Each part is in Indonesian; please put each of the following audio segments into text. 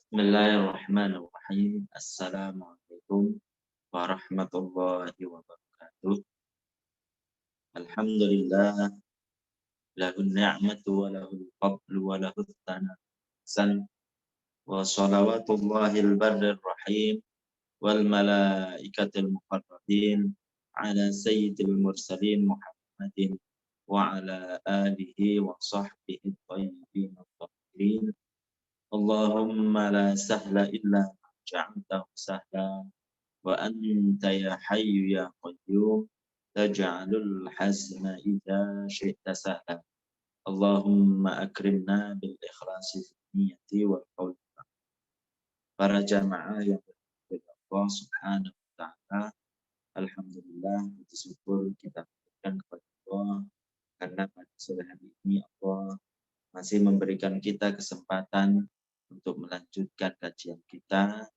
Bismillahirrahmanirrahim. Assalamualaikum warahmatullahi wabarakatuh. Alhamdulillah, lahun ni'matu wa lahul fadlu wa lahul tanasan wa salawatullahil barrir rahim wal malaikatil muqarrabin ala sayyidil mursalin Muhammadin wa ala alihi wa sahbihi thayyibin at-tahirin. Allahumma la sahla illa ma ja'altahu sahla wa anta ya hayyu ya qayyum taj'alul hazna idza syi'ta sahla. Allahumma akrimna bil ikhlasi niyyati wal qawli. Para jamaah yang berbahagia Allah Subhanahu wa taala, alhamdulillah, puji syukur kita berikan kepada Allah karena pada sore hari ini Allah masih memberikan kita kesempatan untuk melanjutkan kajian kita,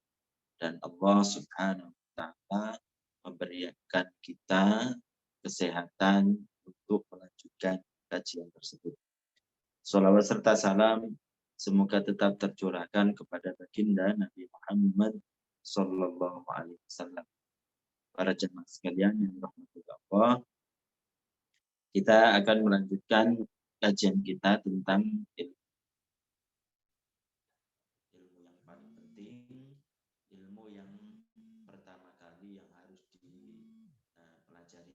dan Allah Subhanahu wa taala memberikan kita kesehatan untuk melanjutkan kajian tersebut. Shalawat serta salam semoga tetap tercurahkan kepada baginda Nabi Muhammad sallallahu alaihi wasallam. Para jemaah sekalian yang dirahmati Allah, kita akan melanjutkan kajian kita tentang ilmu yang paling penting, ilmu yang pertama kali yang harus dipelajari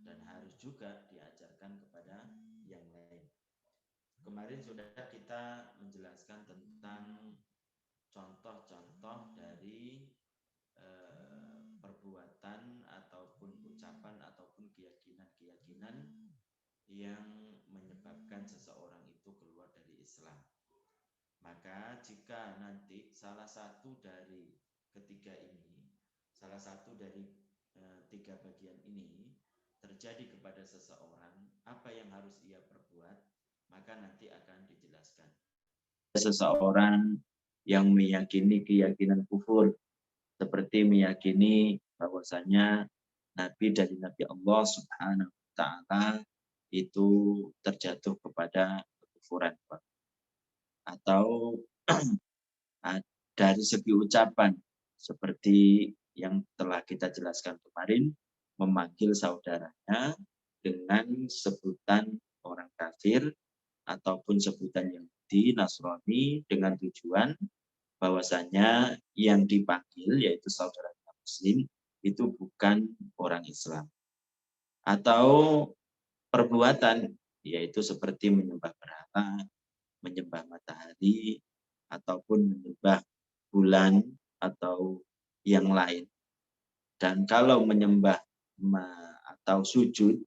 dan harus juga diajarkan kepada yang lain. Kemarin sudah kita menjelaskan tentang contoh-contoh dari perbuatan ataupun ucapan ataupun keyakinan-keyakinan yang menyebabkan seseorang itu keluar dari Islam. Maka jika nanti salah satu dari ketiga ini, salah satu dari tiga bagian ini terjadi kepada seseorang, apa yang harus ia perbuat, maka nanti akan dijelaskan. Seseorang yang meyakini keyakinan kufur, seperti meyakini bahwasanya Nabi dari Nabi Allah Subhanahu wa taala itu terjatuh kepada kekufuran, atau dari segi ucapan seperti yang telah kita jelaskan kemarin, memanggil saudaranya dengan sebutan orang kafir ataupun sebutan Yahudi, Nasrani, dengan tujuan bahwasanya yang dipanggil yaitu saudara Muslim itu bukan orang Islam. Atau perbuatan yaitu seperti menyembah berhala, menyembah matahari, ataupun menyembah bulan atau yang lain. Dan kalau menyembah atau sujud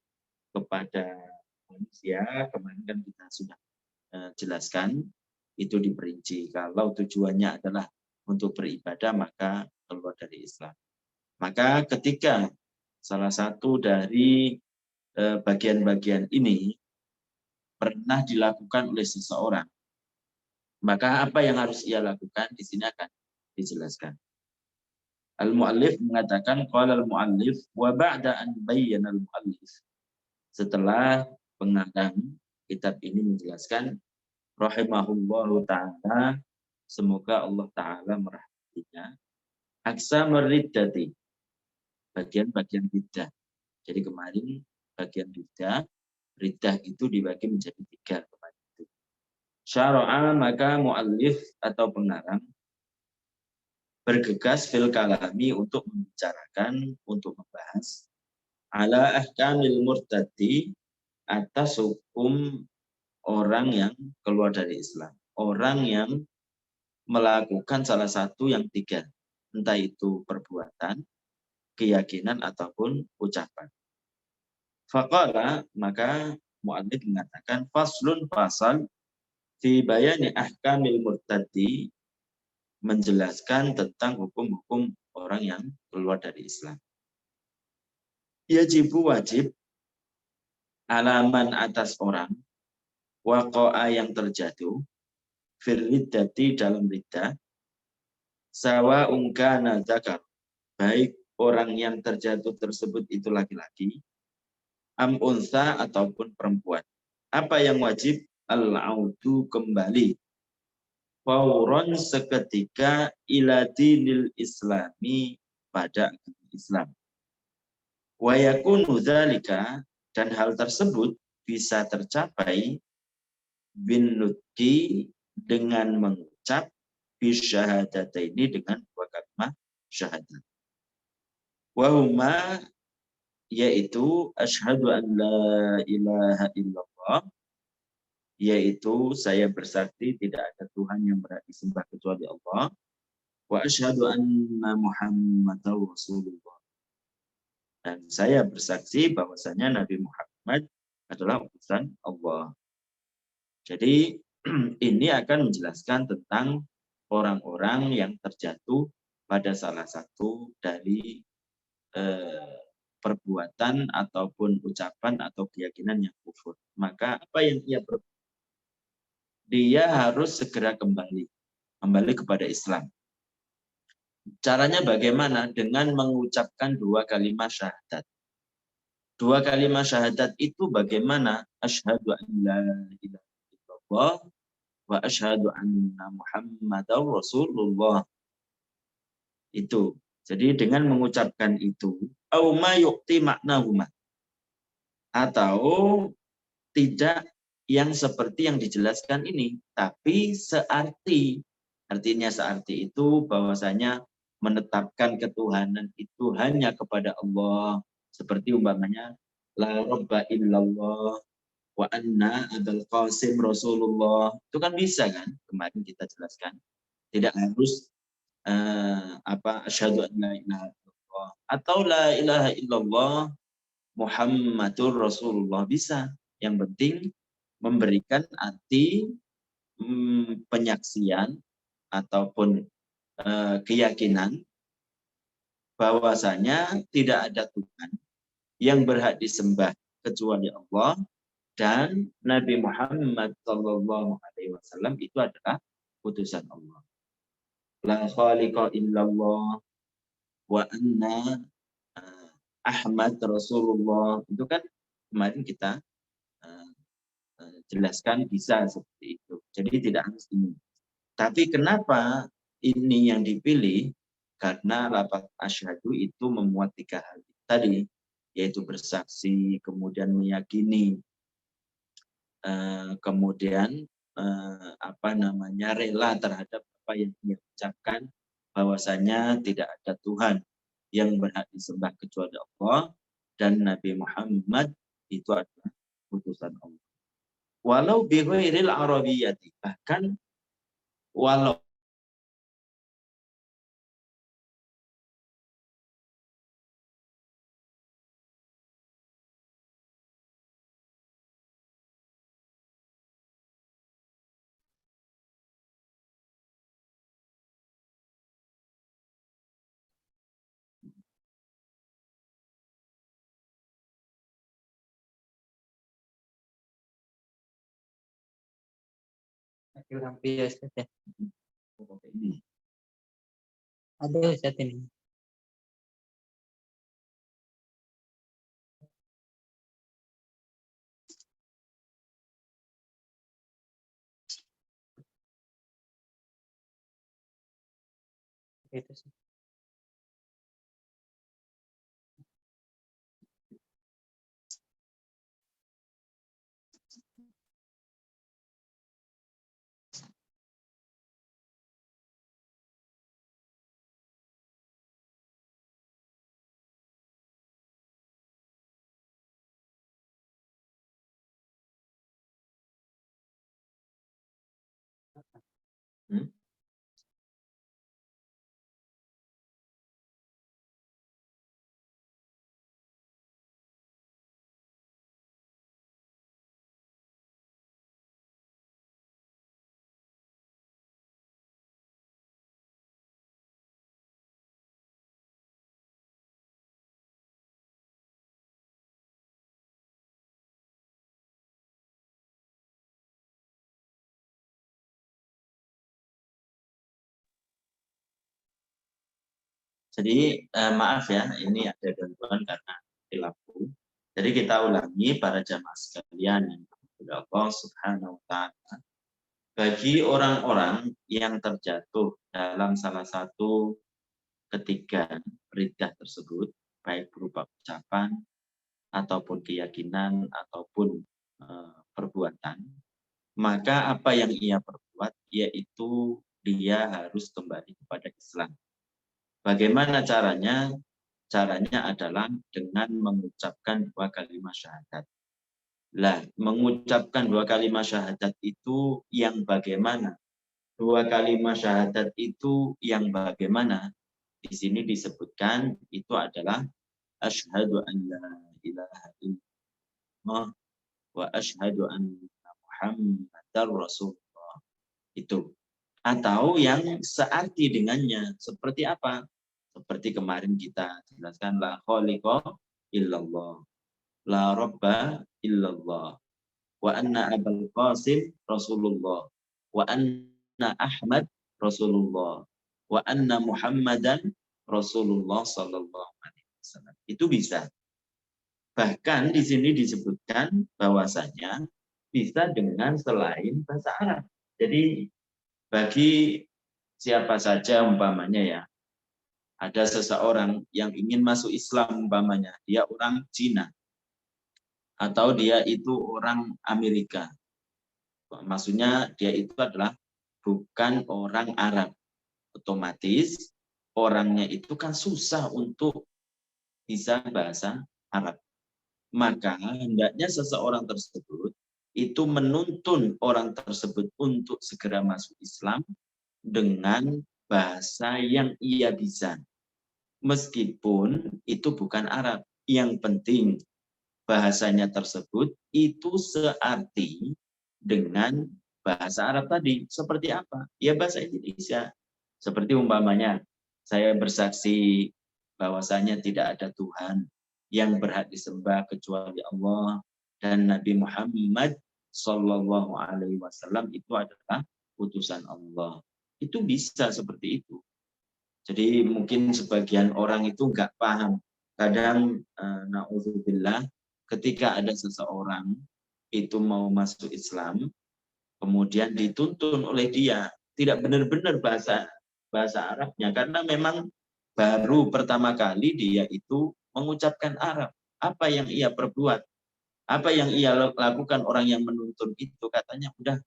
kepada manusia, kemarin kan kita sudah jelaskan, itu diperinci. Kalau tujuannya adalah untuk beribadah, maka keluar dari Islam. Maka ketika salah satu dari bagian-bagian ini pernah dilakukan oleh seseorang, maka apa yang harus ia lakukan di sini akan dijelaskan. Al-Mu'allif mengatakan, qala al-Mu'allif wa ba'da an bayyana al-Mu'allif. Setelah pengarang kitab ini menjelaskan, rahimahullahu ta'ala, semoga Allah ta'ala merahmatinya, aqsamur riddati, bagian-bagian riddah. Jadi kemarin bagian riddah itu dibagi menjadi 3 kemarin itu. Syara'a, maka mu'allif atau pengarang bergegas fil kalami untuk membicarakan, untuk membahas ala ahkamil murtadi, atas hukum orang yang keluar dari Islam. Orang yang melakukan salah satu yang 3, entah itu perbuatan, keyakinan, ataupun ucapan. Faqala, maka mu'allif mengatakan, faslun pasal fi bayani ahkamil murtadi, menjelaskan tentang hukum-hukum orang yang keluar dari Islam. Yajibu, wajib, alaman, atas orang, waqa'a, yang terjatuh, fil riddati, dalam riddah, sawa ungkana zakar, baik orang yang terjatuh tersebut itu laki-laki, am unsa, ataupun perempuan. Apa yang wajib? Al-audu, kembali, fauron seketika ila dinil islami pada agama Islam. Wa yakunu dzalika dan hal tersebut bisa tercapai bin nutqi dengan mengucap bisyahadataini dengan dua kalimat syahadat. Wa huma yaitu asyhadu an la ilaha illallah, yaitu saya bersaksi tidak ada Tuhan yang berhak disembah kecuali Allah, wa asyhadu anna Muhammadar Rasulullah, dan saya bersaksi bahwasanya Nabi Muhammad adalah utusan Allah. Jadi ini akan menjelaskan tentang orang-orang yang terjatuh pada salah satu dari perbuatan ataupun ucapan atau keyakinan yang kufur. Maka apa yang ia perbuat? Dia harus segera kembali kepada Islam. Caranya bagaimana? Dengan mengucapkan dua kalimat syahadat. Dua kalimat syahadat itu bagaimana? Asyhadu an la ilaha illallah wa asyhadu anna Muhammadar Rasulullah. Itu. Jadi dengan mengucapkan itu, au ma yu'ti maknahuma, atau tidak yang seperti yang dijelaskan ini, tapi searti. Artinya searti itu bahwasanya menetapkan ketuhanan itu hanya kepada Allah. Seperti umpamanya la rabba illallah wa anna Abul Qasim Rasulullah. Itu kan bisa kan? Kemarin kita jelaskan. Tidak harus asyhadu an la ilaha illallah atau la ilaha illallah Muhammadur Rasulullah, bisa. Yang penting memberikan arti penyaksian ataupun keyakinan bahwasanya tidak ada Tuhan yang berhak disembah kecuali Allah, dan Nabi Muhammad SAW itu adalah utusan Allah. La khaliqa illallah wa anna Ahmad Rasulullah. Itu kan kemarin kita jelaskan bisa seperti itu. Jadi tidak harus ini. Tapi kenapa ini yang dipilih? Karena lafaz asyhadu itu memuat tiga hal tadi, yaitu bersaksi, kemudian meyakini, kemudian rela terhadap apa yang dia ucapkan, bahwasanya tidak ada Tuhan yang berhak disembah kecuali Allah, dan Nabi Muhammad itu adalah utusan Allah. Walau bighairil arabiyyati, bahkan walau Kurang biasa ya. ini Ada Ustaz ini. Itu sih. Jadi maaf ya, ini ada gangguan karena mati lampu. Jadi kita ulangi para jamaah sekalian yang Allah Subhanahu wa taala. Bagi orang-orang yang terjatuh dalam salah satu ketiga riddah tersebut, baik berupa ucapan ataupun keyakinan ataupun perbuatan, maka apa yang ia perbuat yaitu dia harus kembali kepada Islam. Bagaimana caranya? Caranya adalah dengan mengucapkan 2 kalimat syahadat. Lah, mengucapkan 2 kalimat syahadat itu yang bagaimana? 2 kalimat syahadat itu yang bagaimana? Di sini disebutkan itu adalah asyhadu an la ilaha illallah wa asyhadu anna Muhammadar Rasulullah. Itu. Atau yang searti dengannya. Seperti apa? Seperti kemarin kita jelaskan, la khaliqa illallah, la rabba illallah, wa anna abul qasim Rasulullah, wa anna Ahmad Rasulullah, wa anna Muhammadan Rasulullah sallallahu alaihi wasallam. Itu bisa. Bahkan di sini disebutkan bahwasanya bisa dengan selain bahasa Arab. Jadi bagi siapa saja umpamanya ya, ada seseorang yang ingin masuk Islam umpamanya, dia orang Cina atau dia itu orang Amerika. Maksudnya dia itu adalah bukan orang Arab. Otomatis orangnya itu kan susah untuk bisa bahasa Arab. Maka hendaknya seseorang tersebut itu menuntun orang tersebut untuk segera masuk Islam dengan bahasa yang ia bisa. Meskipun itu bukan Arab. Yang penting bahasanya tersebut itu searti dengan bahasa Arab tadi. Seperti apa? Ya bahasa Indonesia. Seperti umpamanya, saya bersaksi bahwasanya tidak ada Tuhan yang berhak disembah kecuali Allah dan Nabi Muhammad Shallallahu Alaihi Wasallam itu adalah utusan Allah. Itu bisa seperti itu. Jadi mungkin sebagian orang itu nggak paham. Kadang naudzubillah, ketika ada seseorang itu mau masuk Islam, kemudian dituntun oleh dia tidak benar-benar bahasa Arabnya, karena memang baru pertama kali dia itu mengucapkan Arab. Apa yang ia perbuat, apa yang ia lakukan, orang yang menuntun itu katanya, udah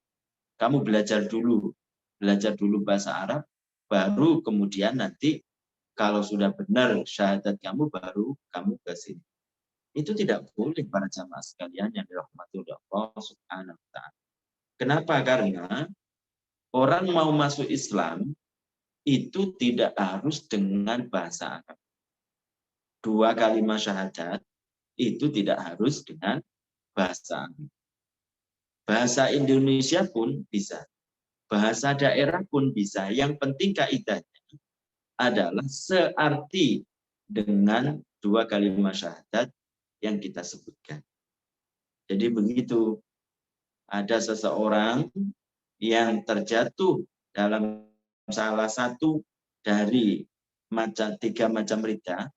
kamu belajar dulu bahasa Arab, baru kemudian nanti kalau sudah benar syahadat kamu, baru kamu ke sini. Itu tidak boleh para jamaah sekalian yang dirahmati oleh Allah Subhanahu wa taala. Kenapa? Karena orang mau masuk Islam itu tidak harus dengan bahasa Arab. 2 kalimat syahadat itu tidak harus dengan bahasa Arab. Bahasa Indonesia pun bisa. Bahasa daerah pun bisa. Yang penting kaidahnya adalah searti dengan 2 kalimat syahadat yang kita sebutkan. Jadi begitu, ada seseorang yang terjatuh dalam salah satu dari 3 macam ridha,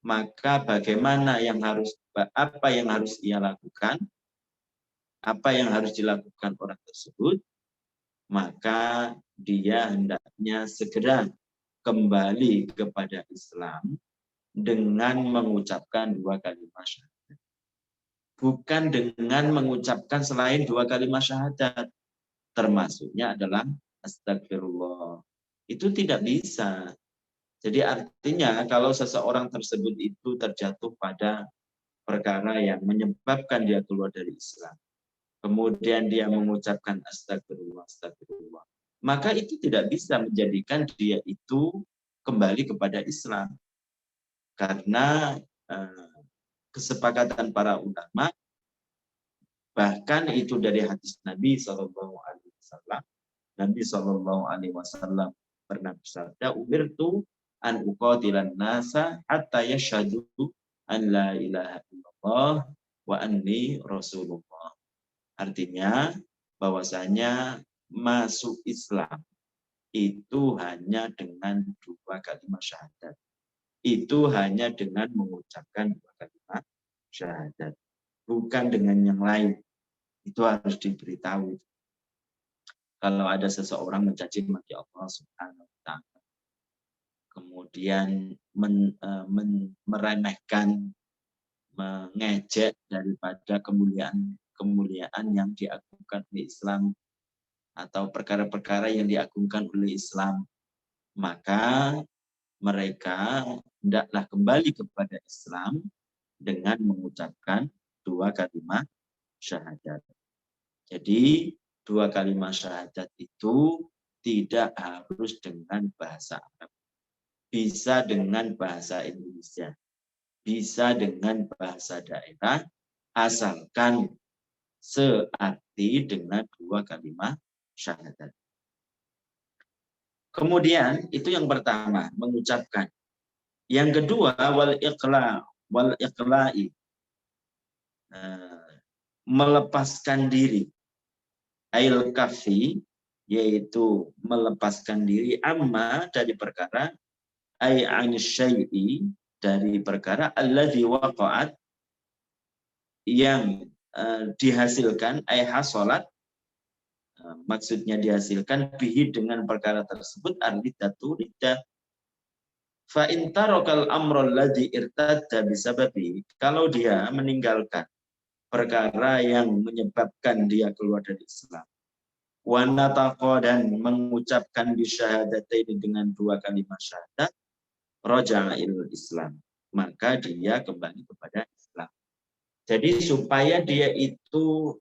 maka bagaimana apa yang harus ia lakukan, apa yang harus dilakukan orang tersebut, maka dia hendaknya segera kembali kepada Islam dengan mengucapkan 2 kalimat syahadat. Bukan dengan mengucapkan selain 2 kalimat syahadat. Termasuknya adalah astagfirullah. Itu tidak bisa. Jadi artinya kalau seseorang tersebut itu terjatuh pada perkara yang menyebabkan dia keluar dari Islam, kemudian dia mengucapkan astagfirullah, astagfirullah, maka itu tidak bisa menjadikan dia itu kembali kepada Islam. Karena kesepakatan para ulama, bahkan itu dari hadis Nabi Shallallahu Alaihi Wasallam. Nabi Shallallahu Alaihi Wasallam pernah bersabda, umirtu an uqatilan nasa hatta yashhadu an la ilaha illallah wa anni rasulullah. Artinya bahwasanya masuk Islam itu hanya dengan 2 kalimat syahadat. Itu hanya dengan mengucapkan 2 kalimat syahadat. Bukan dengan yang lain. Itu harus diberitahu. kalau ada seseorang mencaci maki Allah Subhanahu wa taala, kemudian meremehkan, mengejek daripada kemuliaan yang diagungkan oleh Islam atau perkara-perkara yang diagungkan oleh Islam, maka mereka hendaklah kembali kepada Islam dengan mengucapkan 2 kalimat syahadat. Jadi 2 kalimat syahadat itu tidak harus dengan bahasa Arab. Bisa dengan bahasa Indonesia. Bisa dengan bahasa daerah, asalkan searti dengan 2 kalimat syahadat. Kemudian itu yang pertama, mengucapkan. Yang kedua, wal iqla'i, melepaskan diri. Ail kafi, yaitu melepaskan diri, amma, dari perkara, ay syai'i, dari perkara alladzi waqa'at, yang dihasilkan, ay hasolat, maksudnya dihasilkan, bihi, dengan perkara tersebut, ar-riddatu, riddah. Fa in tarakal amra alladzi irtadda bisababi, kalau dia meninggalkan perkara yang menyebabkan dia keluar dari Islam, wa nataqa, dan mengucapkan bisyahadataini, dengan 2 kalimat syahadat, raja'a ilal Islam, maka dia kembali kepada Islam. Jadi supaya dia itu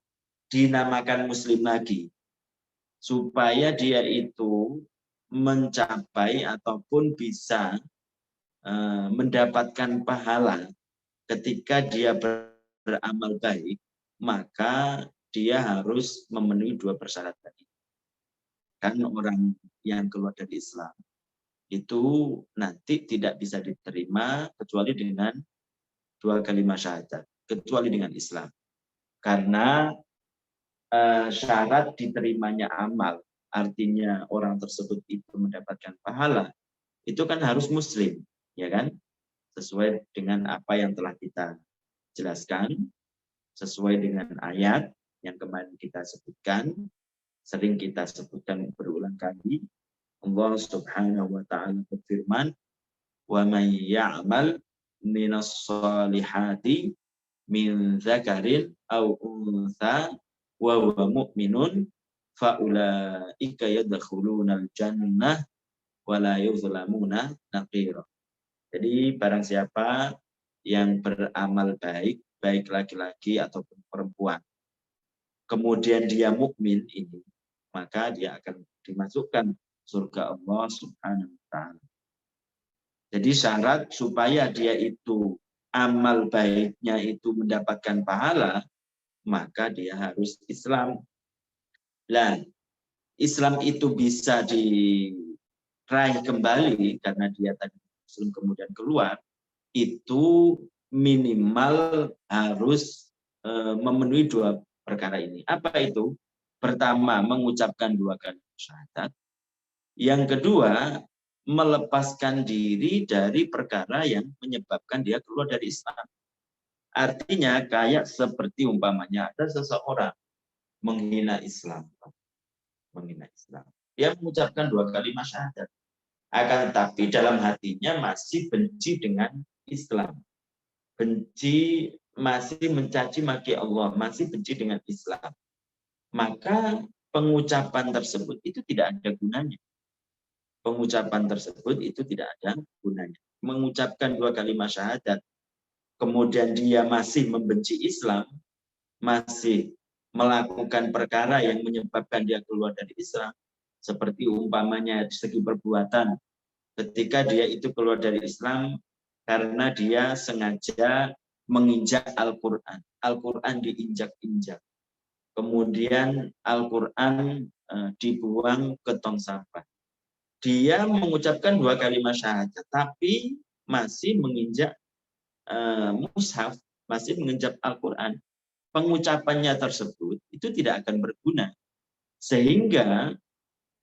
dinamakan muslim lagi, supaya dia itu mencapai ataupun bisa mendapatkan pahala ketika dia beramal baik, maka dia harus memenuhi 2 persyaratan ini. Kan orang yang keluar dari Islam itu nanti tidak bisa diterima kecuali dengan 2 kalimat syahadat, kecuali dengan Islam. Karena syarat diterimanya amal, artinya orang tersebut itu mendapatkan pahala, itu kan harus muslim, ya kan? Sesuai dengan apa yang telah kita jelaskan, sesuai dengan ayat yang kemarin kita sebutkan, sering kita sebutkan berulang kali. Allah Subhanahu wa taala berfirman, "Wa may ya'mal minas solihati min dzakarin aw untha wa huwa mu'minun fa ulaika yadkhulunal jannah wa la yuzlamuna naqira." Jadi barang siapa yang beramal baik, baik laki-laki ataupun perempuan, kemudian dia mukmin ini, maka dia akan dimasukkan surga Allah Subhanahu wa taala. Jadi syarat supaya dia itu amal baiknya itu mendapatkan pahala, maka dia harus Islam. Nah, Islam itu bisa diraih kembali karena dia tadi Muslim kemudian keluar, itu minimal harus memenuhi 2 perkara ini. Apa itu? Pertama, mengucapkan 2 kalimat syahadat. Yang kedua, melepaskan diri dari perkara yang menyebabkan dia keluar dari Islam. Artinya kayak seperti umpamanya ada seseorang menghina Islam. Menghina Islam. Dia mengucapkan 2 kalimat syahadat. Akan tetapi dalam hatinya masih benci dengan Islam. Benci, masih mencaci maki Allah, masih benci dengan Islam. Maka pengucapan tersebut itu tidak ada gunanya. Pengucapan tersebut itu tidak ada gunanya. Mengucapkan 2 kalimat syahadat, kemudian dia masih membenci Islam, masih melakukan perkara yang menyebabkan dia keluar dari Islam, seperti umpamanya segi perbuatan, ketika dia itu keluar dari Islam karena dia sengaja menginjak Al-Quran. Al-Quran diinjak-injak. Kemudian Al-Quran dibuang ke tong sampah. Dia mengucapkan 2 kalimat syahadat, tapi masih menginjak mushaf, masih menginjak Al-Quran. Pengucapannya tersebut itu tidak akan berguna. Sehingga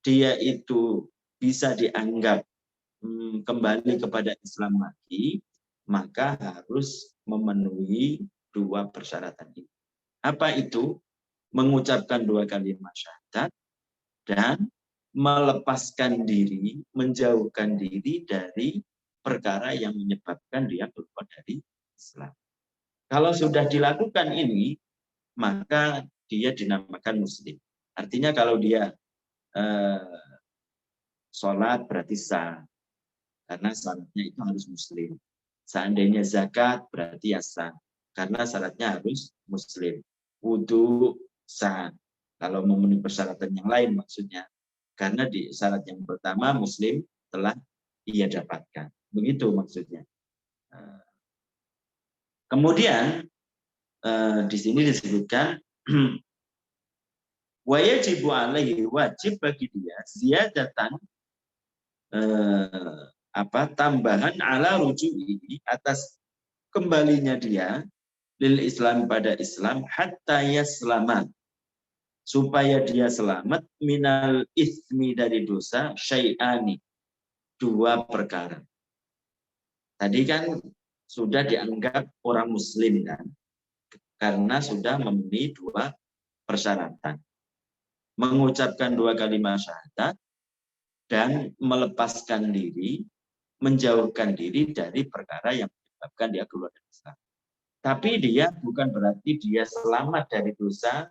dia itu bisa dianggap kembali kepada Islam lagi, maka harus memenuhi 2 persyaratan ini. Apa itu? Mengucapkan 2 kalimat syahadat dan melepaskan diri, menjauhkan diri dari perkara yang menyebabkan dia keluar dari Islam. Kalau sudah dilakukan ini, maka dia dinamakan muslim. Artinya kalau dia sholat berarti sah, karena syaratnya itu harus muslim. Seandainya zakat berarti ya sah, karena syaratnya harus muslim. Wudu sah, kalau memenuhi persyaratan yang lain maksudnya. Karena di syarat yang pertama muslim telah ia dapatkan. Begitu maksudnya. Kemudian di sini disebutkan wajibu alaihi, wajib bagi dia ziyadatan tambahan ala ruju'i, atas kembalinya dia lil Islam pada Islam, hatta yaslama, supaya dia selamat, minal ismi, dari dosa, syai'ani, dua perkara. Tadi kan sudah dianggap orang muslim kan, karena sudah memenuhi dua persyaratan. Mengucapkan dua kalimat syahadat dan melepaskan diri, menjauhkan diri dari perkara yang menyebabkan dia keluar dari Islam. Tapi dia bukan berarti dia selamat dari dosa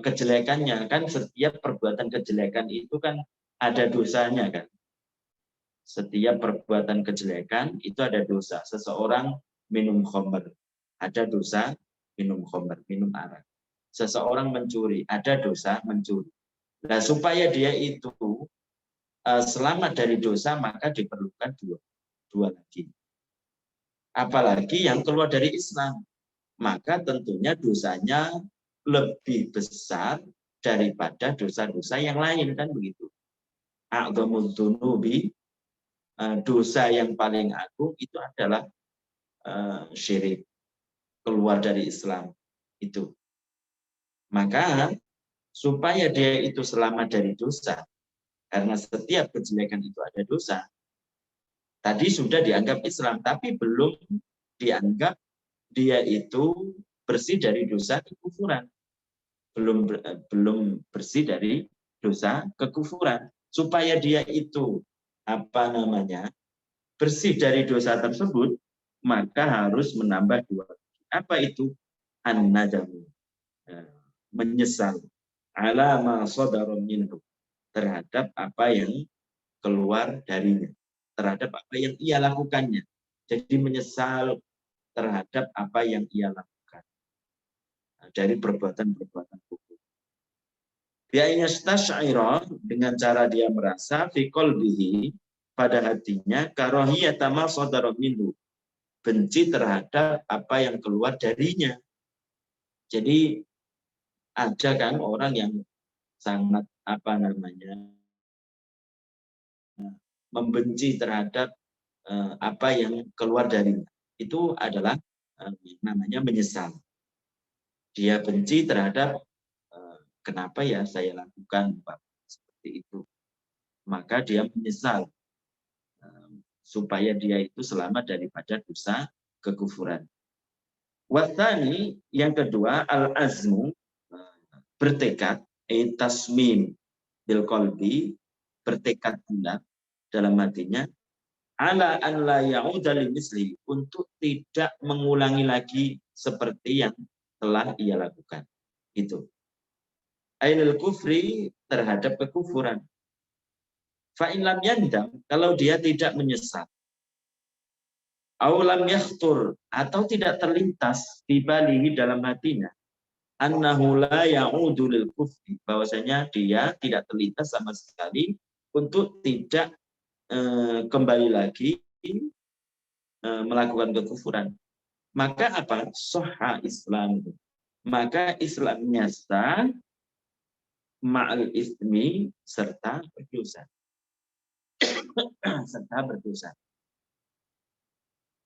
kejelekannya. Kan setiap perbuatan kejelekan itu kan ada dosanya kan. Setiap perbuatan kejelekan itu ada dosa. Seseorang minum khamr, ada dosa minum khamr, minum arak. Seseorang mencuri, ada dosa mencuri. Nah, supaya dia itu selamat dari dosa, maka diperlukan dua lagi. Apalagi yang keluar dari Islam, maka tentunya dosanya lebih besar daripada dosa-dosa yang lain, kan begitu. A'dhamud dzunubi, dosa yang paling agung itu adalah syirik, keluar dari Islam itu. Maka supaya dia itu selamat dari dosa, karena setiap kejelekan itu ada dosa. Tadi sudah dianggap Islam, tapi belum dianggap dia itu bersih dari dosa kekufuran. Belum bersih dari dosa kekufuran. Supaya dia itu bersih dari dosa tersebut, maka harus menambah dua. Apa itu? An-nadamu, menyesal, ala ma sadara minhu, terhadap apa yang keluar darinya, terhadap apa yang ia lakukannya. Jadi menyesal terhadap apa yang ia lakukan dari perbuatan-perbuatan kufur. Bi'ayastash'ira, dengan cara dia merasa fi qalbihi, pada hatinya, karahiyata ma sadara minhu, benci terhadap apa yang keluar darinya. Jadi ada kan orang yang sangat membenci terhadap apa yang keluar darinya. Itu adalah namanya menyesal. Dia benci terhadap kenapa ya saya lakukan seperti itu. Maka dia menyesal supaya dia itu selamat daripada dosa kekufuran. Wathani, yang kedua, al-azmu, bertekad, tasmim bil qalbi, bertekad bulat dalam hatinya, ala an la ya'uda limisli, untuk tidak mengulangi lagi seperti yang telah ia lakukan. Itu. Ainul kufri, terhadap kekufuran. Fa'in lam yandam, kalau dia tidak menyesal. Aulam yakhtur, atau tidak terlintas dibalihi dalam hatinya, annahu la ya'udu lil kufri, bahwasanya dia tidak terlintas sama sekali untuk tidak kembali lagi melakukan kekufuran. Maka apa? Sahha Islam. Maka Islamnya sah, ma'al ismi, serta berdosa. Serta berdosa.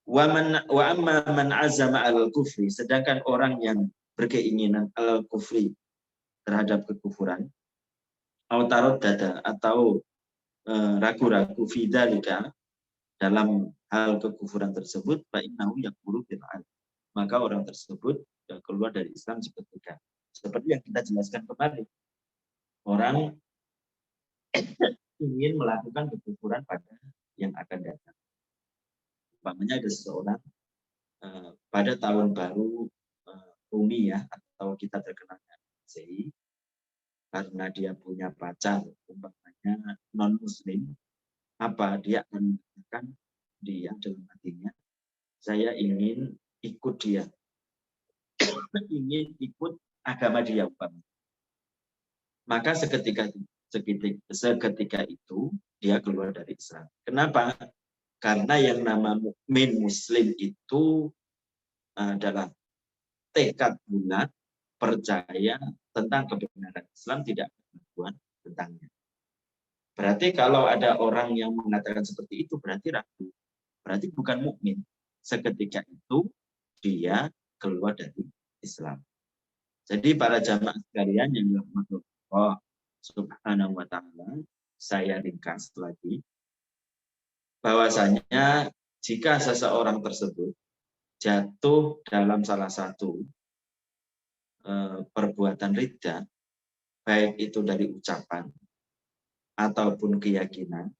Wa amma man azama al-kufri, sedangkan orang yang berkeinginan al-kufri, terhadap kekufuran, atau ragu-ragu fidzalika, dalam hal kekufuran tersebut, fa innahu yakfuru bil an, maka orang tersebut keluar dari Islam seketika. Seperti yang kita jelaskan kemarin, orang ingin melakukan kekufuran pada yang akan datang. Umpamanya ada seseorang pada tahun baru Rumi ya, atau kita terkenal Masehi, karena dia punya pacar umpamanya non Muslim, apa dia akan mengatakan dia dalam hatinya, saya ingin ikut dia, ingin ikut agama dia umpamanya. Maka seketika itu dia keluar dari Islam. Kenapa? Karena yang nama mukmin Muslim itu adalah tekad bulat, percaya tentang kebenaran Islam, tidak keraguan tentangnya. Berarti kalau ada orang yang mengatakan seperti itu, berarti ragu, berarti bukan mukmin. Seketika itu dia keluar dari Islam. Jadi para jamaah sekalian yang dirahmati Allah Subhanahu wa taala, saya ringkas lagi bahwasanya jika seseorang tersebut jatuh dalam salah satu perbuatan ridha, baik itu dari ucapan ataupun keyakinan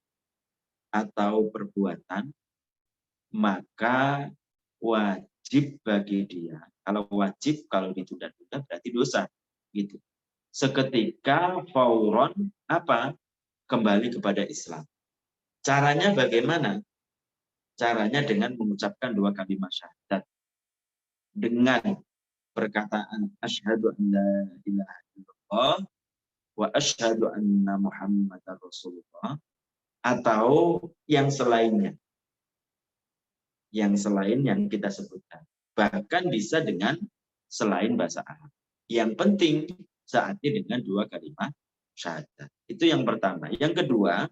atau perbuatan, maka wajib bagi dia. Kalau wajib, kalau ditunda-tunda berarti dosa, gitu. Seketika fauron apa? Kembali kepada Islam. Caranya bagaimana? Caranya dengan mengucapkan 2 kalimat syahadat. Dengan perkataan asyhadu an la ilaha illallah wa asyhadu anna Muhammadar Rasulullah, atau yang selainnya. Yang selain yang kita sebutkan. Bahkan bisa dengan selain bahasa Arab. Yang penting saat ini dengan 2 kalimat syahadat. Itu yang pertama. Yang kedua,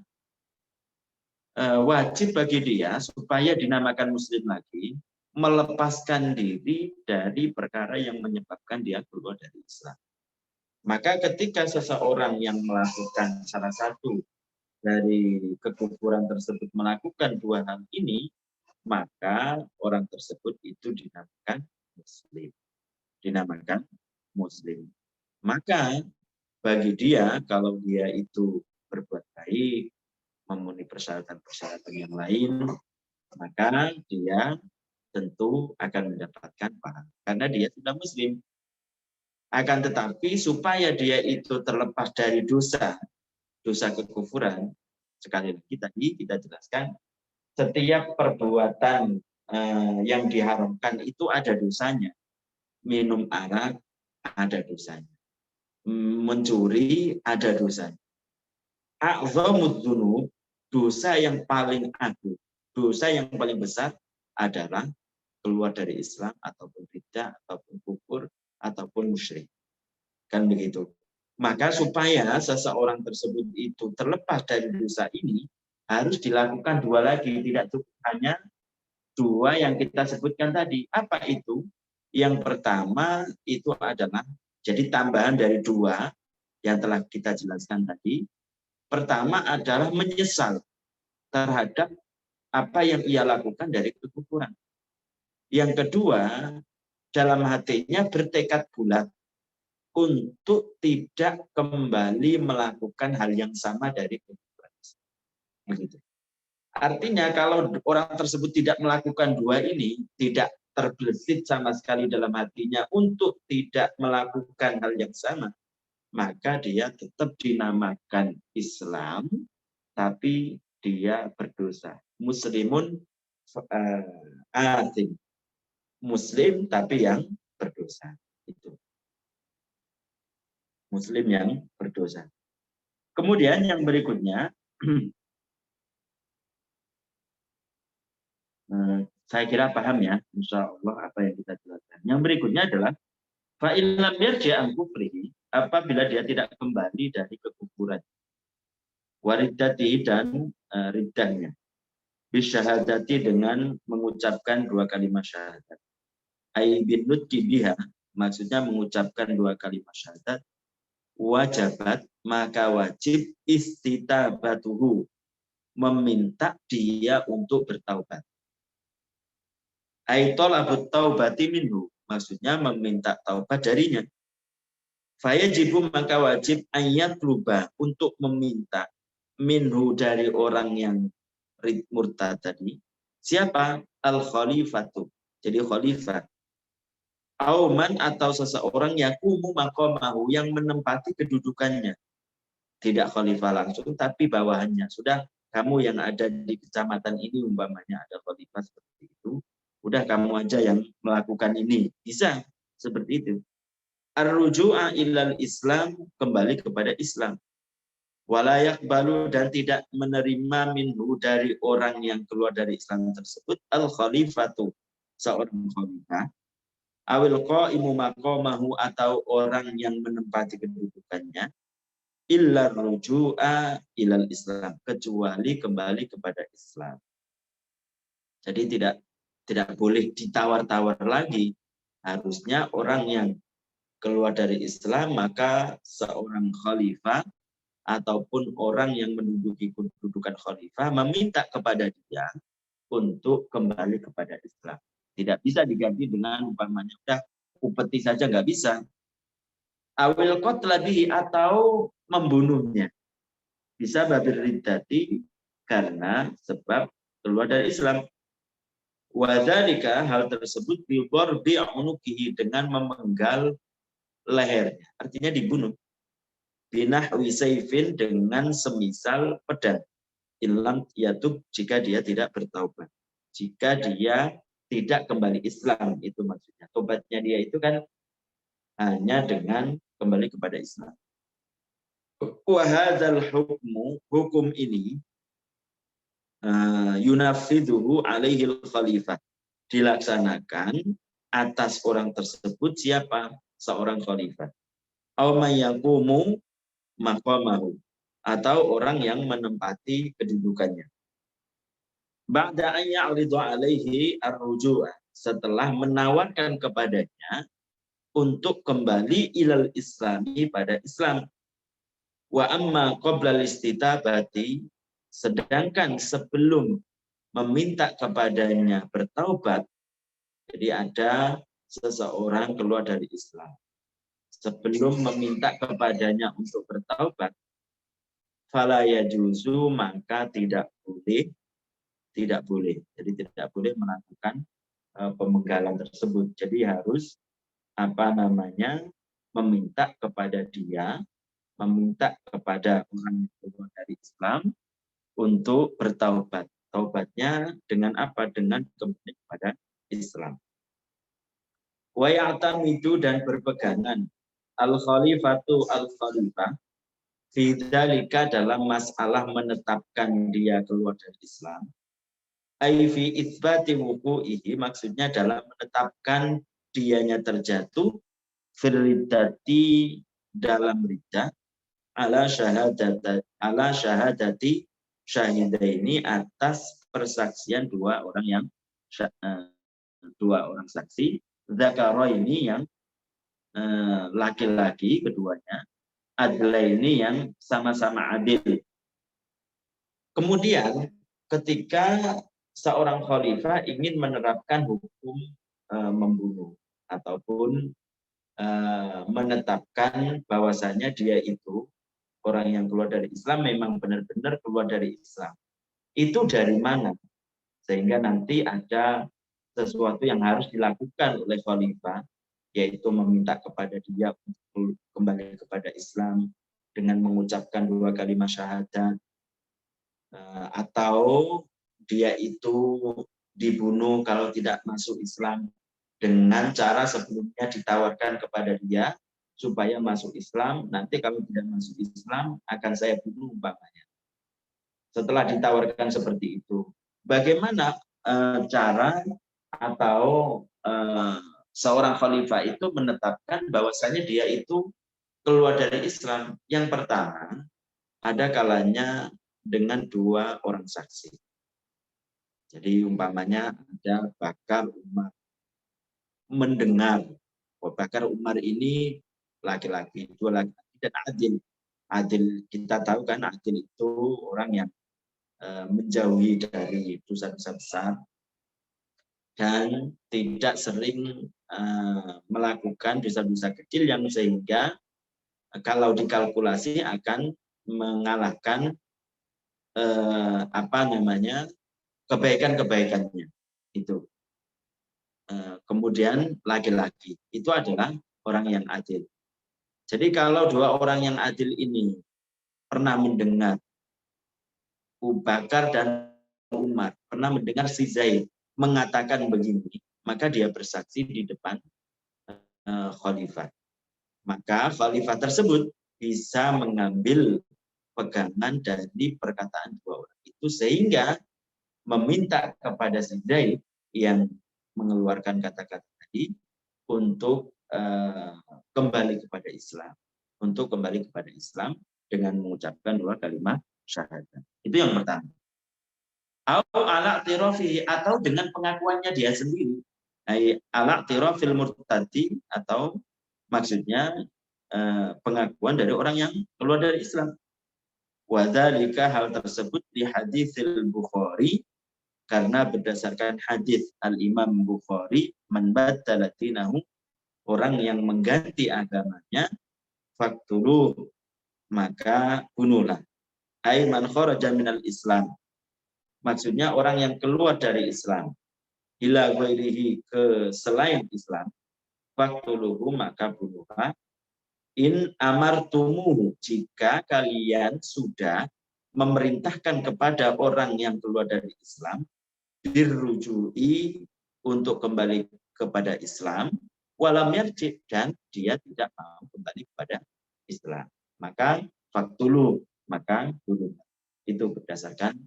wajib bagi dia supaya dinamakan Muslim lagi, melepaskan diri dari perkara yang menyebabkan dia keluar dari Islam. Maka ketika seseorang yang melakukan salah satu dari kekufuran tersebut melakukan 2 hal ini, maka orang tersebut itu dinamakan Muslim. Dinamakan Muslim. Maka bagi dia, kalau dia itu berbuat baik, memenuhi persyaratan-persyaratan yang lain, maka dia tentu akan mendapatkan pahala. Karena dia sudah Muslim. Akan tetapi supaya dia itu terlepas dari dosa kekufuran, sekali lagi tadi kita jelaskan, setiap perbuatan yang diharamkan itu ada dosanya. Minum arak ada dosanya. Mencuri ada dosanya. A'zamud dzunub, dosa yang paling agung, dosa yang paling besar adalah keluar dari Islam ataupun riddah ataupun kufur ataupun musyrik. Kan begitu. Maka supaya seseorang tersebut itu terlepas dari dosa ini, harus dilakukan 2 lagi, tidak cukup hanya 2 yang kita sebutkan tadi. Apa itu? Yang pertama itu adalah, jadi tambahan dari 2 yang telah kita jelaskan tadi. Pertama adalah menyesal terhadap apa yang ia lakukan dari kekufuran. Yang kedua, dalam hatinya bertekad bulat untuk tidak kembali melakukan hal yang sama dari kekufuran. Begitu. Artinya kalau orang tersebut tidak melakukan 2 ini, tidak terbesit sama sekali dalam hatinya untuk tidak melakukan hal yang sama, maka dia tetap dinamakan Islam, tapi dia berdosa. Muslimun atim. Muslim tapi yang berdosa. Itu. Muslim yang berdosa. Kemudian yang berikutnya, saya kira paham ya, insya Allah apa yang kita jelaskan. Yang berikutnya adalah fa'ilam yarji' an kufrihi, apabila dia tidak kembali dari kekufuran, waridati dan riddahnya, bisyahadati dengan mengucapkan 2 kalimat syahadat, ai bin nutqi biha, maksudnya mengucapkan 2 kalimat syahadat, wajabat, maka wajib istitabatuhu, meminta dia untuk bertaubat. Aitolabut taubati minhu, maksudnya meminta taubat darinya. Fayajibu, maka wajib ayat luba, untuk meminta minhu dari orang yang murtad tadi. Siapa? Al-khalifatu. Jadi khalifah. Auman atau seseorang yakumu maqamahu yang menempati kedudukannya. Tidak khalifah langsung tapi bawahannya. Sudah kamu yang ada di kecamatan ini umpamanya ada khalifah seperti itu. Udah kamu aja yang melakukan ini. Bisa seperti itu. Ar-ruju'a ilal Islam, kembali kepada Islam. Walayak balu dan tidak menerima minhu dari orang yang keluar dari Islam tersebut al-khalifatu, seorang khalifah. Awil qa'imu maqamahu atau orang yang menempati kedudukannya illa ruju'a ilal Islam, kecuali kembali kepada Islam. Jadi tidak boleh ditawar-tawar lagi. Harusnya orang yang keluar dari Islam maka seorang khalifah ataupun orang yang menduduki kedudukan khalifah meminta kepada dia untuk kembali kepada Islam. Tidak bisa diganti dengan umpamanya udah upeti saja, nggak bisa. Awil qatla bihi atau membunuhnya. Bisa babir riddati karena sebab keluar dari Islam. Wadzalika hal tersebut bi unukihi dengan memenggal lehernya. Artinya dibunuh. Binahwi saifin dengan semisal pedang. Ilam yatub jika dia tidak bertaubat. Jika dia tidak kembali Islam, itu maksudnya. Tobatnya dia itu kan hanya dengan kembali kepada Islam. Wahadzal hukmu, hukum ini yunafidhuhu alaihil khalifah. Dilaksanakan atas orang tersebut siapa? Seorang khalifah. Au mayyaqumu maqamahu atau orang yang menempati kedudukannya. Ba'da an ya'ridu alaihi ar-ruju'ah, setelah menawarkan kepadanya untuk kembali ilal islami pada Islam. Wa amma qabla istitabati, sedangkan sebelum meminta kepadanya bertaubat, jadi ada seseorang keluar dari Islam. Sebelum meminta kepadanya untuk bertaubat, fala yajuzu, maka tidak boleh. Jadi tidak boleh melakukan pemenggalan tersebut. Jadi harus meminta kepada dia, meminta kepada orang yang keluar dari Islam untuk bertaubat. Taubatnya dengan apa? Dengan kembali kepada Islam. Wa ya'tamidu dan berpegangan al-khalifatu al-khalifah fi dzalika dalam masalah menetapkan dia keluar dari Islam. Ai fi itsbati wuqu'ihi, maksudnya dalam menetapkan dianya terjatuh firidati dalam riddah ala syahadati syahidaini atas persaksian dua orang saksi dzakaraini yang laki-laki keduanya, adlaini yang sama-sama adil. Kemudian ketika seorang khalifah ingin menerapkan hukum membunuh ataupun menetapkan bahwasanya dia itu orang yang keluar dari Islam memang benar-benar keluar dari Islam. Itu dari mana? Sehingga nanti ada sesuatu yang harus dilakukan oleh khalifah, yaitu meminta kepada dia untuk kembali kepada Islam dengan mengucapkan 2 kalimat syahadat, atau dia itu dibunuh kalau tidak masuk Islam dengan cara sebelumnya ditawarkan kepada dia supaya masuk Islam, nanti kalau tidak masuk Islam akan saya bunuh umpamanya. Setelah ditawarkan seperti itu, bagaimana cara atau seorang khalifah itu menetapkan bahwasanya dia itu keluar dari Islam? Yang pertama, ada kalanya dengan 2 orang saksi. Jadi umpamanya ada Bakar Umar mendengar, Bakar Umar ini laki-laki, 2 laki-laki dan adil. Adil kita tahu kan, adil itu orang yang menjauhi dari dosa-dosa besar dan tidak sering melakukan dosa-dosa kecil yang sehingga kalau dikalkulasi akan mengalahkan kebaikan-kebaikannya itu. Kemudian laki-laki itu adalah orang yang adil. Jadi kalau dua orang yang adil ini pernah mendengar Abu Bakar dan Umar, pernah mendengar si Zaid mengatakan begini, maka dia bersaksi di depan khalifah. Maka khalifah tersebut bisa mengambil pegangan dari perkataan dua orang itu sehingga meminta kepada si Zaid yang mengeluarkan kata-kata tadi untuk kembali kepada Islam, dengan mengucapkan dua kalimat syahadat. Itu yang pertama. Atau dengan pengakuannya dia sendiri. Ala tirafil murtadi, atau maksudnya pengakuan dari orang yang keluar dari Islam. Wadzalika, hal tersebut di haditsil Bukhari, karena berdasarkan hadis Al-Imam Bukhari, man baddala dinahu, orang yang mengganti agamanya, faktuluh, maka bunuhlah. Ai man kharaja minal Islam, maksudnya orang yang keluar dari Islam, ila ghairihi, ke selain Islam, faktuluhu, maka bunuhlah. In amartumuhu, jika kalian sudah memerintahkan kepada orang yang keluar dari Islam, dirujui, untuk kembali kepada Islam, walam yarji, dan dia tidak mau kembali kepada Islam, maka faktulu, maka bunuh. Itu berdasarkan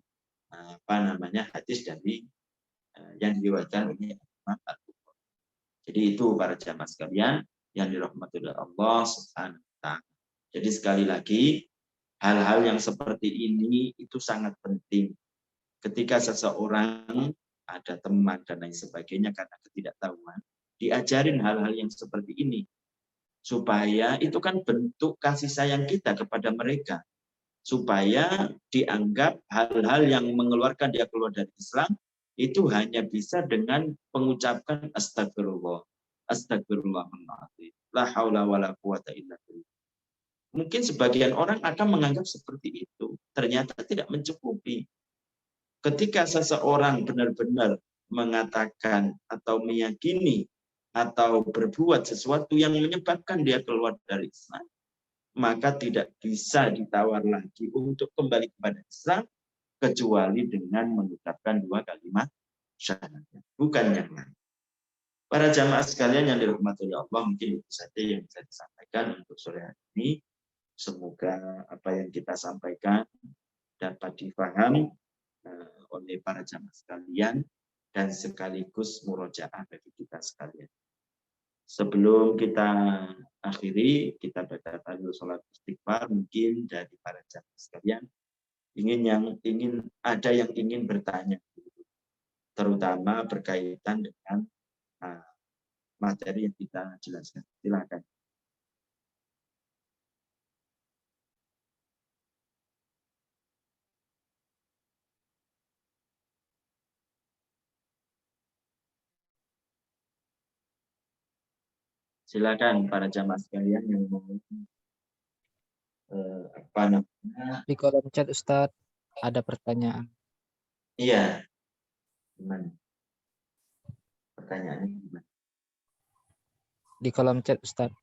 hadis dari yang diriwayatkan oleh Imam Al-Bukhari. Jadi itu para jamaah sekalian yang dirahmati oleh Allah Subhanahu wa taala. Jadi sekali lagi, hal-hal yang seperti ini itu sangat penting. Ketika seseorang ada teman dan lain sebagainya karena ketidaktahuan, diajarin hal-hal yang seperti ini. Supaya itu kan bentuk kasih sayang kita kepada mereka. Supaya dianggap hal-hal yang mengeluarkan dia keluar dari Islam itu hanya bisa dengan mengucapkan astagfirullah. Astagfirullahaladzim. La haula wala quwata illa billah. Mungkin sebagian orang akan menganggap seperti itu. Ternyata tidak mencukupi. Ketika seseorang benar-benar mengatakan atau meyakini atau berbuat sesuatu yang menyebabkan dia keluar dari Islam, maka tidak bisa ditawar lagi untuk kembali kepada Islam kecuali dengan mengucapkan dua kalimat syahadat, bukan yang lain. Para jamaah sekalian yang dirahmati Allah, mungkin itu saja yang bisa disampaikan untuk sore hari ini. Semoga apa yang kita sampaikan dapat difahami oleh para jamaah sekalian dan sekaligus murojaah bagi kita sekalian. Sebelum kita akhiri, kita baca tahiyul salat istighfar, mungkin dari para jamaah sekalian ada yang ingin bertanya, terutama berkaitan dengan materi yang kita jelaskan. Silakan. Silakan para jamaah sekalian yang mau Di kolom chat Ustadz ada pertanyaan. Iya. Gimana? Pertanyaannya gimana? Di kolom chat Ustadz.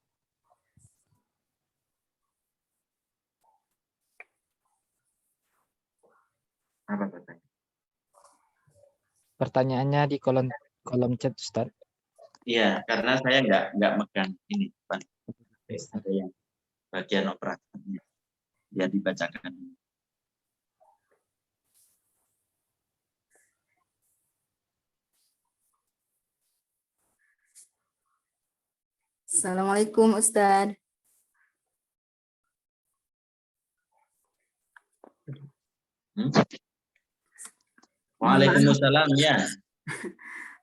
Apa pertanyaan? Pertanyaannya di kolom chat Ustadz. Iya, karena saya nggak megang ini, Pak. Ada yang bagian operatornya. Dia dibacakan. Assalamualaikum Ustadz. Waalaikumsalam, ya.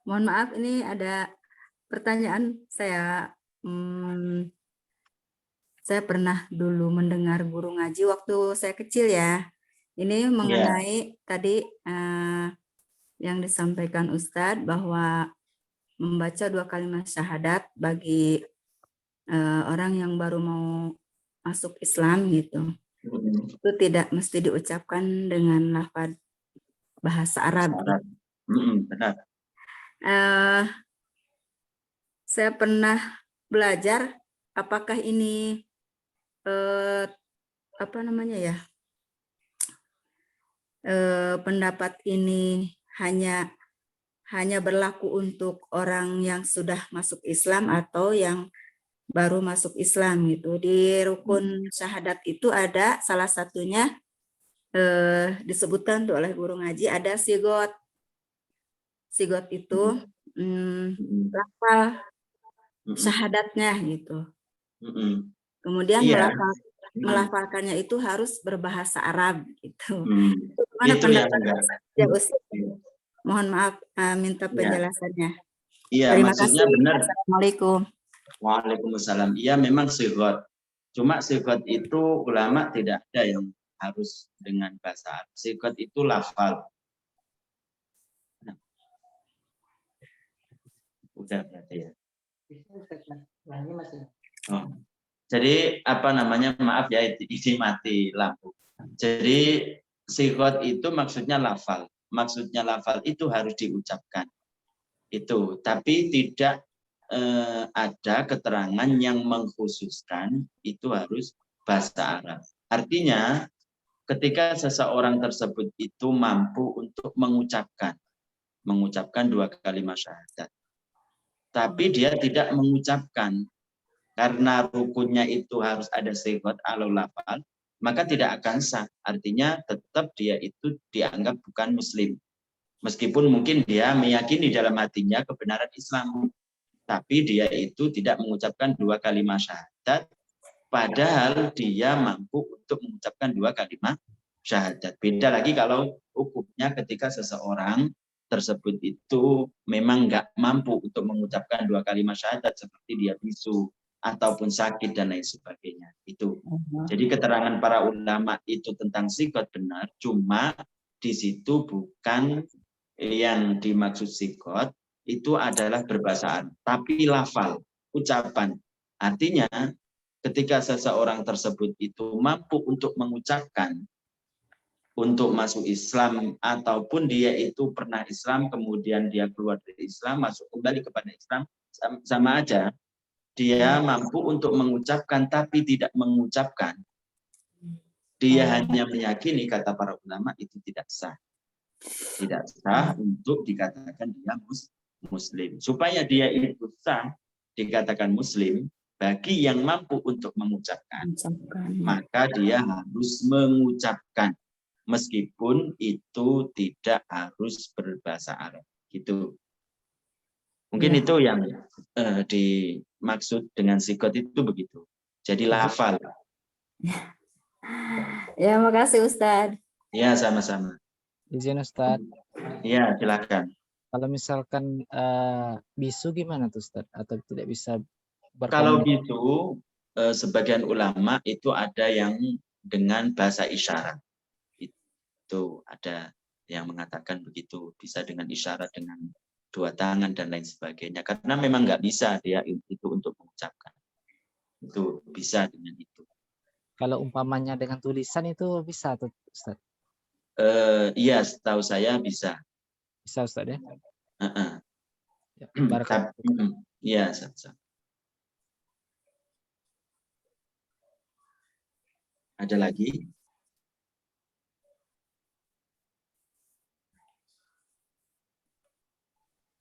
Mohon maaf, ini ada pertanyaan saya. Saya pernah dulu mendengar guru ngaji waktu saya kecil ya. Ini mengenai tadi yang disampaikan Ustadz bahwa membaca dua kalimat syahadat bagi orang yang baru mau masuk Islam gitu. itu tidak mesti diucapkan dengan lafaz bahasa Arab. Arab. Benar. Saya pernah belajar apakah ini apa namanya ya, pendapat ini hanya berlaku untuk orang yang sudah masuk Islam atau yang baru masuk Islam gitu. Di rukun syahadat itu ada salah satunya disebutkan tuh oleh guru ngaji, ada sigot. Sigot itu lafal syahadatnya gitu. Kemudian Iya. melafalkannya itu harus berbahasa Arab gitu. Itu yang enggak. Ya, Ustaz. Mohon maaf, minta penjelasannya. Iya, Terima maksudnya kasih. benar. Assalamualaikum. Waalaikumsalam. Iya, memang sigot. Cuma sigot itu ulama tidak ada yang harus dengan bahasa Arab. Sigot itu lafal. Udah berarti ya. Oh. Jadi apa namanya, maaf ya, ini mati lampu. Jadi sigot itu maksudnya lafal. Maksudnya lafal itu harus diucapkan. Itu, tapi tidak ada keterangan yang mengkhususkan itu harus bahasa Arab. Artinya ketika seseorang tersebut itu mampu untuk mengucapkan dua kalimat syahadat, tapi dia tidak mengucapkan karena rukunnya itu harus ada sigot atau lafal, maka tidak akan sah. Artinya tetap dia itu dianggap bukan muslim. Meskipun mungkin dia meyakini dalam hatinya kebenaran Islam, tapi dia itu tidak mengucapkan dua kalimat syahadat, padahal dia mampu untuk mengucapkan dua kalimat syahadat. Beda lagi kalau hukumnya ketika seseorang tersebut itu memang nggak mampu untuk mengucapkan dua kalimat syahadat, seperti dia bisu ataupun sakit dan lain sebagainya. Itu. Jadi keterangan para ulama itu tentang sigot benar, cuma di situ bukan yang dimaksud sigot itu adalah berbahasa Arab, tapi lafal, ucapan. Artinya ketika seseorang tersebut itu mampu untuk mengucapkan untuk masuk Islam, ataupun dia itu pernah Islam, kemudian dia keluar dari Islam, masuk kembali kepada Islam, sama aja. Dia mampu untuk mengucapkan, tapi tidak mengucapkan. Dia hanya meyakini, kata para ulama, itu tidak sah. Tidak sah untuk dikatakan dia muslim. Supaya dia itu sah dikatakan muslim, bagi yang mampu untuk mengucapkan, maka dia harus mengucapkan. Meskipun itu tidak harus berbahasa Arab. Gitu. Mungkin itu yang dimaksud dengan sigot itu begitu. Jadi lafal. Ya, makasih Ustadz. Ya, sama-sama. Izin Ustadz. Ya, silakan. Kalau misalkan bisu gimana tuh Ustadz? Atau tidak bisa berkomunikasi? Kalau bisu, sebagian ulama itu ada yang dengan bahasa isyarat. Itu ada yang mengatakan begitu, bisa dengan isyarat, dengan dua tangan dan lain sebagainya. Karena memang nggak bisa dia itu untuk mengucapkan. Itu bisa dengan itu. Kalau umpamanya dengan tulisan itu bisa tuh Ustaz? Iya, setahu saya bisa. Bisa Ustaz ya? Iya, ada lagi?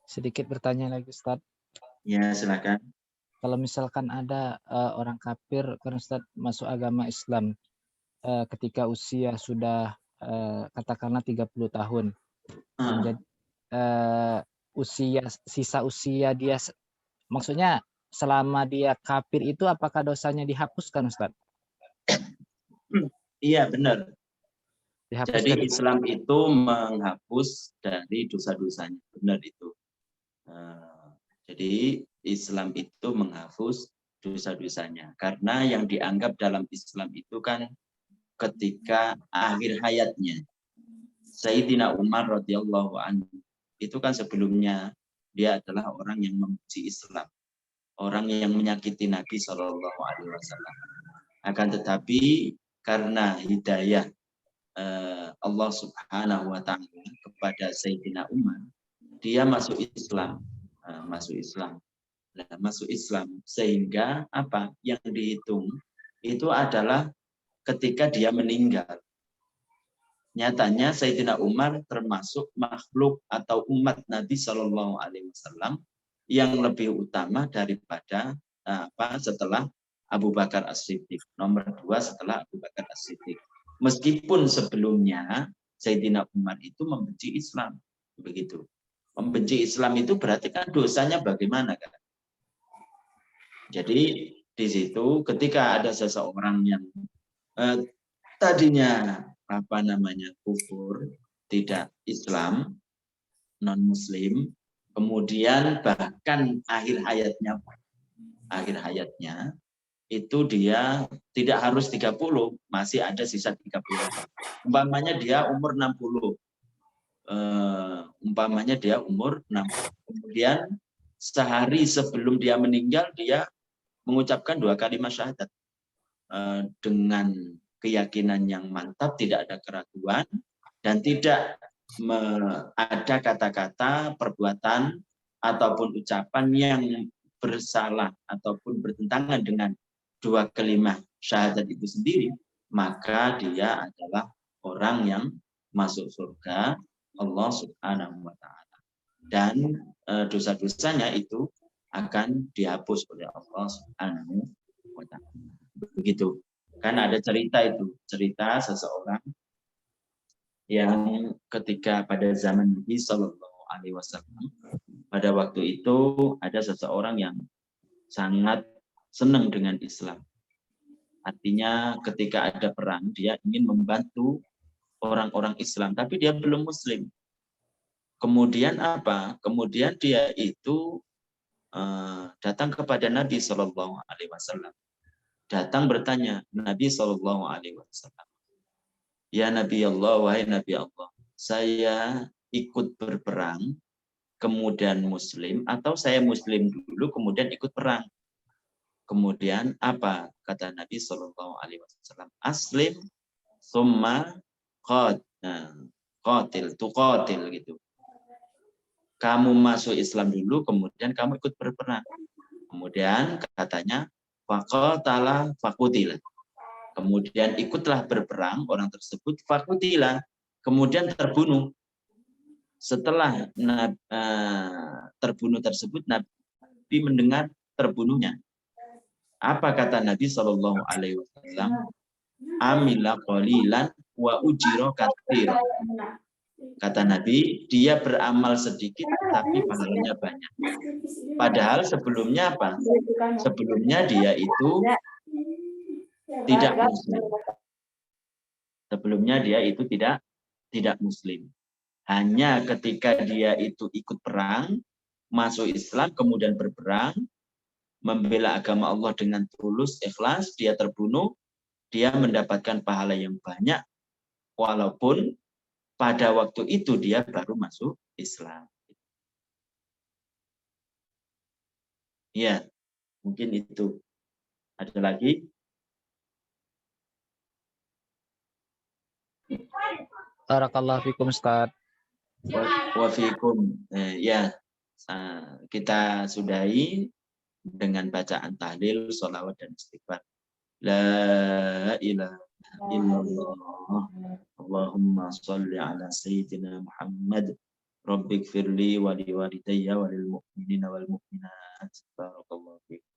Sedikit bertanya lagi Ustaz. Ya, silakan. Kalau misalkan ada orang kafir kan Ustaz masuk agama Islam ketika usia sudah katakanlah 30 tahun. Jadi sisa usia dia, maksudnya selama dia kafir itu apakah dosanya dihapuskan Ustaz? Iya, benar. Dihapuskan. Jadi Islam itu menghapus dari dosa-dosanya, benar itu. Jadi Islam itu menghapus dosa-dosanya, karena yang dianggap dalam Islam itu kan ketika akhir hayatnya. Sayyidina Umar radhiyallahu anhu itu kan sebelumnya dia adalah orang yang memuji Islam, orang yang menyakiti Nabi Shallallahu Alaihi Wasallam. Akan tetapi karena hidayah Allah Subhanahu wa taala kepada Sayyidina Umar, dia masuk Islam. Masuk Islam sehingga apa yang dihitung itu adalah ketika dia meninggal. Nyatanya Sayyidina Umar termasuk makhluk atau umat Nabi Shallallahu Alaihi Wasallam yang lebih utama daripada setelah Abu Bakar As-Siddiq. Nomor 2 setelah Abu Bakar As-Siddiq. Meskipun sebelumnya Sayyidina Umar itu membenci Islam, begitu. Membenci Islam itu berarti kan dosanya bagaimana kan? Jadi di situ ketika ada seseorang yang tadinya kufur, tidak Islam, non Muslim, kemudian bahkan akhir hayatnya itu dia tidak harus 30, masih ada sisa 30. Umpamanya dia umur 60. Kemudian sehari sebelum dia meninggal dia mengucapkan 2 kalimat syahadat dengan keyakinan yang mantap, tidak ada keraguan dan tidak ada kata-kata, perbuatan ataupun ucapan yang bersalah ataupun bertentangan dengan 2 kalimat syahadat itu sendiri, maka dia adalah orang yang masuk surga Allah Subhanahu wa taala. Dan dosa-dosanya itu akan dihapus oleh Allah Subhanahu wa taala. Begitu. Kan ada cerita seseorang yang ketika pada zaman Nabi Shallallahu Alaihi Wasallam, pada waktu itu ada seseorang yang sangat senang dengan Islam. Artinya ketika ada perang dia ingin membantu orang-orang Islam, tapi dia belum Muslim. Kemudian Kemudian dia itu datang kepada Nabi Shallallahu Alaihi Wasallam. Datang bertanya, Nabi Shallallahu Alaihi Wasallam, ya Nabi Allah, wahai Nabi Allah, saya ikut berperang, kemudian Muslim, atau saya Muslim dulu, kemudian ikut perang. Kemudian apa kata Nabi Shallallahu Alaihi Wasallam? Aslim, summa qatil gitu. Kamu masuk Islam dulu, kemudian kamu ikut berperang. Kemudian katanya faqatala faqutila. Kemudian ikutlah berperang orang tersebut, faqutila, kemudian terbunuh. Setelah terbunuh tersebut, Nabi mendengar terbunuhnya. Apa kata Nabi Shallallahu Alaihi Wasallam? Amila qalilan wa ujiro katsira. Kata Nabi, dia beramal sedikit tapi pahalanya banyak. Padahal sebelumnya apa? Sebelumnya dia itu tidak Muslim. Sebelumnya dia itu tidak Muslim. Hanya ketika dia itu ikut perang, masuk Islam, kemudian berperang, membela agama Allah dengan tulus, ikhlas, dia terbunuh, dia mendapatkan pahala yang banyak, walaupun pada waktu itu dia baru masuk Islam. Ya, mungkin itu. Ada lagi? Barakallahu fikum Ustaz. Wa fikum. Ya, kita sudahi dengan bacaan tahlil, sholawat dan istighfar. La ilaha illallah. Allahumma sholli ala sayyidina Muhammad. Rabbik firli wa li walidayya wa lil mu'minina wal mu'minat. Barakallahu fikum.